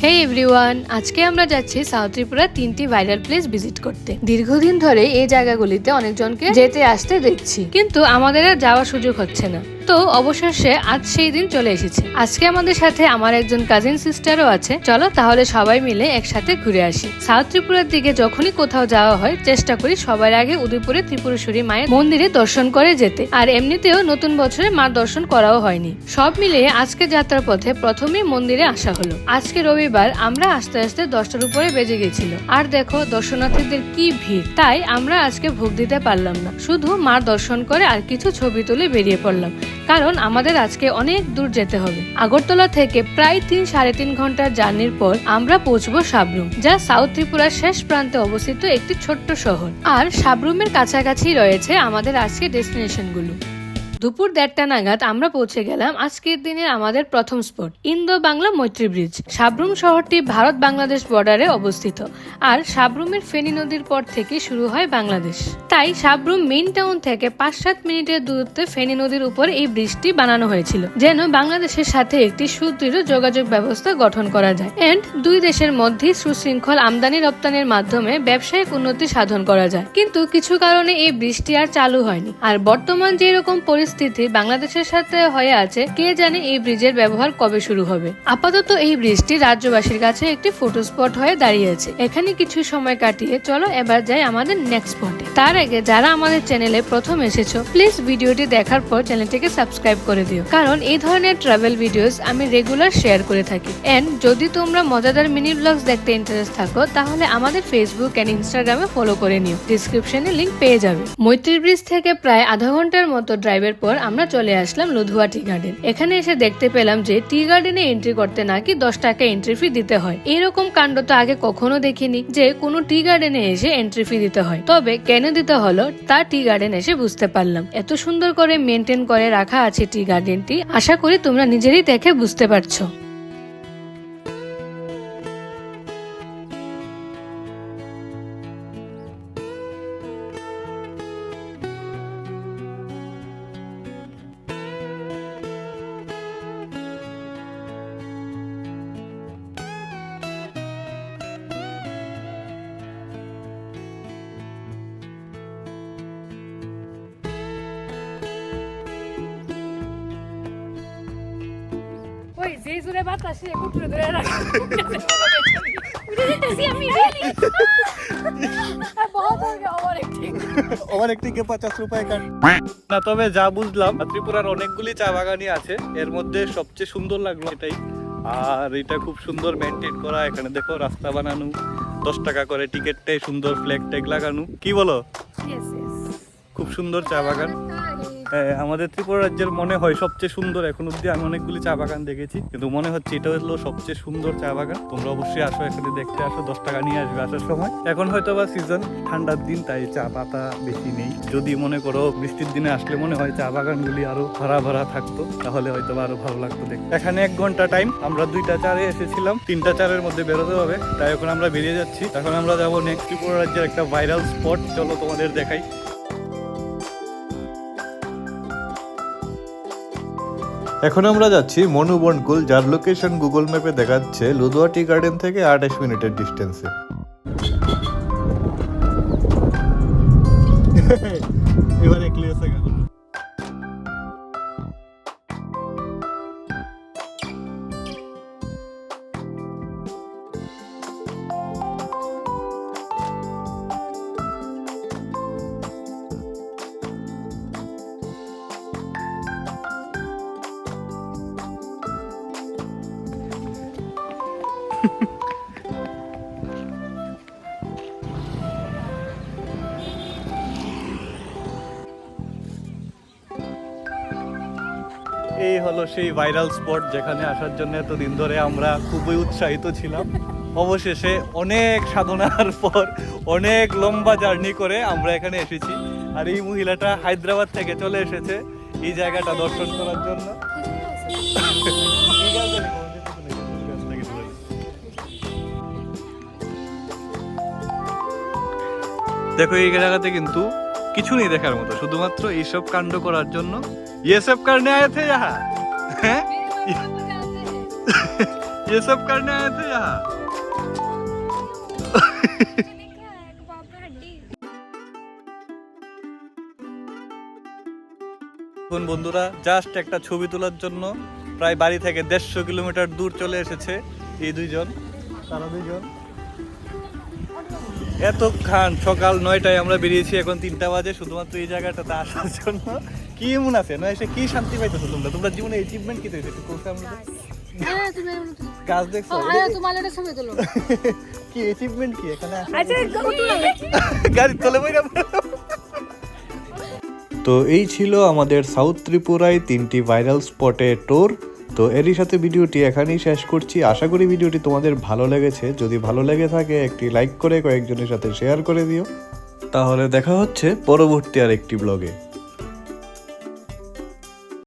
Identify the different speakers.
Speaker 1: হে everyone, আজকে আমরা যাচ্ছি সাউথ ত্রিপুরা 3টি ভাইরাল প্লেস ভিজিট করতে। দীর্ঘদিন ধরে এই জায়গাগুলিতে অনেকজনকে যেতে আসতে দেখছি, কিন্তু আমাদের আর যাওয়ার সুযোগ হচ্ছে না। তো অবশেষে আজ সেই দিন চলে এসেছে। আজকে আমাদের সাথে আমার একজন কাজিন সিস্টারও আছে। চলো তাহলে সবাই মিলে একসাথে ঘুরে আসি। সাউথ ত্রিপুরার দিকে যখনই কোথাও যাওয়া হয় চেষ্টা করি সবার আগে উদয়পুরে ত্রিপুরেশ্বরী মায়ের মন্দিরে দর্শন করে যেতে। আর এমনিতেও নতুন বছরে মার দর্শন করাও হয়নি। সব মিলিয়ে আজকে যাত্রার পথে প্রথমেই মন্দিরে আসা হলো। আজকে রবিবার, আমরা আস্তে আস্তে 10টার উপরে বেজে গেছিল। আর দেখো দর্শনার্থীদের কি ভিড়। তাই আমরা আজকে ভোগ দিতে পারলাম না, শুধু মার দর্শন করে আর কিছু ছবি তুলে বেরিয়ে পড়লাম, কারণ আমাদের আজকে অনেক দূর যেতে হবে। আগরতলা থেকে প্রায় 3-3.5 ঘন্টার জার্নির পর আমরা পৌঁছবো সাবরুম, যা সাউথ ত্রিপুরার শেষ প্রান্তে অবস্থিত একটি ছোট্ট শহর। আর সাবরুমের কাছাকাছি রয়েছে আমাদের আজকের ডেস্টিনেশনগুলো। দুপুর 1:30 নাগাদ আমরা পৌঁছে গেলাম আজকের দিনের আমাদের প্রথম স্পট, ইন্দো বাংলা মৈত্রী ব্রিজ। সাবরুম শহরটি ভারত বাংলাদেশ বর্ডারে অবস্থিত, আর সাবরুমের ফেনী নদীর পর থেকে শুরু হয় বাংলাদেশ। তাই সাবরুম মেইন টাউন থেকে 5-7 মিনিটের দূরত্বে ফেনী নদীর উপর এই ব্রিজটি বানানো হয়েছিল, যেন বাংলাদেশের সাথে একটি সুদৃঢ় যোগাযোগ ব্যবস্থা গঠন করা যায় এন্ড দুই দেশের মধ্যে সুশৃঙ্খল আমদানি রপ্তানির মাধ্যমে ব্যবসায়িক উন্নতি সাধন করা যায়। কিন্তু কিছু কারণে এই ব্রিজটি আর চালু হয়নি। আর বর্তমান যেরকম পরিস্থিতি বাংলাদেশের সাথে হয়ে আছে, কে জানে এই ব্রিজের ব্যবহার কবে শুরু হবে। আপাতত এই ব্রিজটি রাজ্যবাসীর কাছে একটি ফটো স্পট হয়ে দাঁড়িয়েছে। এখানে কিছু সময় কাটিয়ে চলো এবার যাই আমাদের নেক্সট স্পটে। তার আগে যারা আমাদের চ্যানেলে প্রথম এসেছো, প্লিজ ভিডিওটি দেখার পর চ্যানেলটিকে সাবস্ক্রাইব করে দিও, কারণ এই ধরনের ট্রাভেল ভিডিওস আমি রেগুলার শেয়ার করে থাকি। এন্ড যদি তোমরা মজাদার মিনি ব্লগস দেখতে ইন্টারেস্ট থাকো, তাহলে আমাদের ফেসবুক এন্ড ইনস্টাগ্রামে ফলো করে নিও, ডিসক্রিপশনে লিংক পেয়ে যাবে। মৈত্রী ব্রিজ থেকে প্রায় আধা ঘন্টার মতো ড্রাইভের পর আমরা চলে আসলাম লুধুয়া টি গার্ডেন। এখানে এসে দেখতে পেলাম যে টি গার্ডেনে এন্ট্রি করতে নাকি 10 টাকা এন্ট্রি ফি দিতে হয়। এরকম কাণ্ড তো আগে কখনো দেখিনি যে কোনো টি গার্ডেনে এসে এন্ট্রি ফি দিতে হয়। তবে কেন দিতে হলো তা টি গার্ডেন এসে বুঝতে পারলাম। এত সুন্দর করে মেনটেন করে রাখা আছে টি গার্ডেনটি, আশা করি তোমরা নিজেরই দেখে বুঝতে পারছো। ওই যে জোরে বাতাসে কুকুরে ধরে রাখা আমি রিয়েলি बहुत हो गया
Speaker 2: ওভার একটি 50 রুপিয়া কাট না। তবে যা বুঝলাম ত্রিপুরার অনেকগুলি চা বাগানই আছে, এর মধ্যে সবচেয়ে সুন্দর লাগলো এটাই। আর এটা খুব সুন্দর মেনটেন করা। এখানে দেখো রাস্তা বানানো, 10 টাকা করে টিকিটটাই, সুন্দর ফ্ল্যাগ ট্যাগ লাগানো। কি বলো? খুব সুন্দর চা বাগান। আমাদের ত্রিপুরা রাজ্যের মনে হয় সবচেয়ে সুন্দর। এখন অব্দি আমি অনেকগুলি চা বাগান দেখেছি, কিন্তু মনে হচ্ছে এটা হলো সবচেয়ে সুন্দর চা বাগান। তোমরা অবশ্যই আসো, এখানে দেখতে আসো। 10 টাকা নিয়ে আসবে আসার সময়। এখন হয়তো বা সিজন ঠান্ডার দিন, তাই চা পাতা বেশি নেই। যদি মনে করো বৃষ্টির দিনে আসলে মনে হয় চা বাগানগুলি আরো ভরা ভরা থাকতো, তাহলে হয়তো আরো ভালো লাগতো দেখতে। এখানে 1 ঘন্টা টাইম। আমরা 2টা চারে এসেছিলাম, 3টা চারের মধ্যে বেরোতে হবে, তাই এখন আমরা বেরিয়ে যাচ্ছি। এখন আমরা যাবো নেক্সট ত্রিপুরা রাজ্যের একটা ভাইরাল স্পট। চলো তোমাদের দেখাই।
Speaker 3: এখন আমরা যাচ্ছি মনুবনকুল, যার লোকেশন গুগল ম্যাপে দেখাচ্ছে লুধুয়া টি গার্ডেন থেকে 28 মিনিটের ডিস্টেন্সে।
Speaker 2: এবারে ক্লিয়ার আছে। এই হলো সেই ভাইরাল স্পট, যেখানে আসার জন্য এতদিন ধরে আমরা খুবই উৎসাহিত ছিলাম। অবশেষে অনেক সাধনার পর, অনেক লম্বা জার্নি করে আমরা এখানে এসেছি। আর এই মহিলাটা হায়দ্রাবাদ থেকে চলে এসেছে এই জায়গাটা দর্শন করার জন্য। দেখো এই জায়গাতে কিন্তু কিছু নেই দেখার মতো, শুধুমাত্র এইসব কাণ্ড করার জন্য। ये सब करने आए थे यहाँ हैं? ये सब करने आए थे यहाँ এখন বন্ধুরা জাস্ট একটা ছবি তোলার জন্য প্রায় বাড়ি থেকে 150 কিলোমিটার দূর চলে এসেছে এই দুইজন। তারা দুইজন এতক্ষণ সকাল 9টায় আমরা বেরিয়েছি, এখন 3টা বাজে শুধুমাত্র এই জায়গাটাতে আসার জন্য। কি এমন আছে না এসে কি শান্তি পাইতেছো তোমরা? তোমরা জীবনে অ্যাচিভমেন্ট কি হয়েছে একটু কোর্স আমরা কাজ দেখছো কি অ্যাচিভমেন্ট কি এখানে গাড়ি তলে বইরা।
Speaker 3: তো এই ছিল আমাদের সাউথ ত্রিপুরায় 3টি ভাইরাল স্পটে ট্যুর। তো এরই সাথে ভিডিওটি এখানেই শেষ করছি। আশা করি ভিডিওটি তোমাদের ভালো লেগেছে। যদি ভালো লেগে থাকে একটি লাইক করে কয়েকজনের সাথে শেয়ার করে দিও। তাহলে দেখা হচ্ছে পরবর্তী আরেকটি ব্লগে।